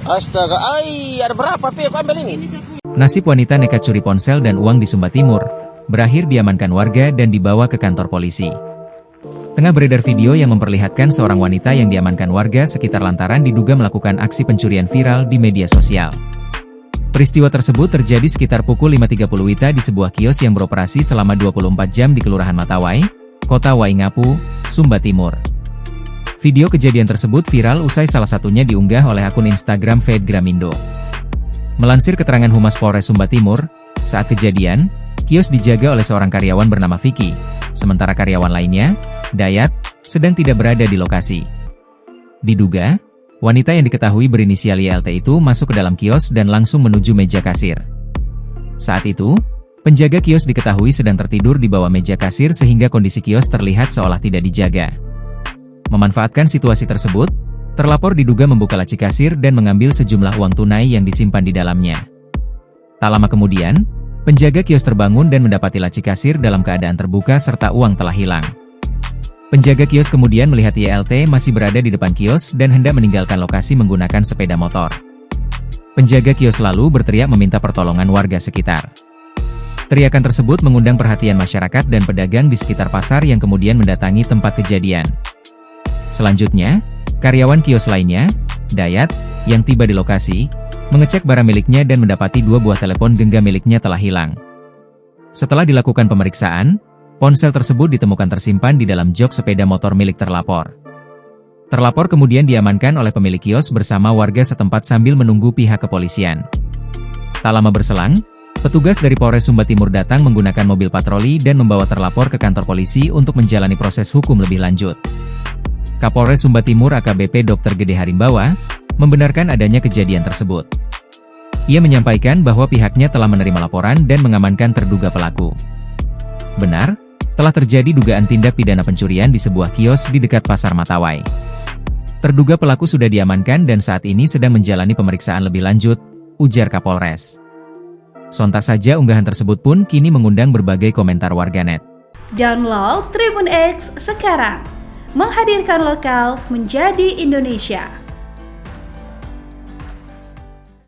Astaga, ada berapa Pi? Aku ambil ini. Nasib wanita nekat curi ponsel dan uang di Sumba Timur, berakhir diamankan warga dan dibawa ke kantor polisi. Tengah beredar video yang memperlihatkan seorang wanita yang diamankan warga sekitar lantaran diduga melakukan aksi pencurian viral di media sosial. Peristiwa tersebut terjadi sekitar pukul 5.30 WITA di sebuah kios yang beroperasi selama 24 jam di Kelurahan Matawai, Kota Waingapu, Sumba Timur. Video kejadian tersebut viral usai salah satunya diunggah oleh akun Instagram Fed Gramindo. Melansir keterangan Humas Polres Sumba Timur, saat kejadian, kios dijaga oleh seorang karyawan bernama Vicky, sementara karyawan lainnya, Dayat, sedang tidak berada di lokasi. Diduga, wanita yang diketahui berinisial YLT itu masuk ke dalam kios dan langsung menuju meja kasir. Saat itu, penjaga kios diketahui sedang tertidur di bawah meja kasir sehingga kondisi kios terlihat seolah tidak dijaga. Memanfaatkan situasi tersebut, terlapor diduga membuka laci kasir dan mengambil sejumlah uang tunai yang disimpan di dalamnya. Tak lama kemudian, penjaga kios terbangun dan mendapati laci kasir dalam keadaan terbuka serta uang telah hilang. Penjaga kios kemudian melihat YLT masih berada di depan kios dan hendak meninggalkan lokasi menggunakan sepeda motor. Penjaga kios lalu berteriak meminta pertolongan warga sekitar. Teriakan tersebut mengundang perhatian masyarakat dan pedagang di sekitar pasar yang kemudian mendatangi tempat kejadian. Selanjutnya, karyawan kios lainnya, Dayat, yang tiba di lokasi, mengecek barang miliknya dan mendapati 2 buah telepon genggam miliknya telah hilang. Setelah dilakukan pemeriksaan, ponsel tersebut ditemukan tersimpan di dalam jok sepeda motor milik terlapor. Terlapor kemudian diamankan oleh pemilik kios bersama warga setempat sambil menunggu pihak kepolisian. Tak lama berselang, petugas dari Polres Sumba Timur datang menggunakan mobil patroli dan membawa terlapor ke kantor polisi untuk menjalani proses hukum lebih lanjut. Kapolres Sumba Timur AKBP Dr. Gede Harimbawa, membenarkan adanya kejadian tersebut. Ia menyampaikan bahwa pihaknya telah menerima laporan dan mengamankan terduga pelaku. Benar, telah terjadi dugaan tindak pidana pencurian di sebuah kios di dekat Pasar Matawai. Terduga pelaku sudah diamankan dan saat ini sedang menjalani pemeriksaan lebih lanjut, ujar Kapolres. Sontak saja unggahan tersebut pun kini mengundang berbagai komentar warganet. Download Tribun X sekarang, menghadirkan lokal menjadi Indonesia.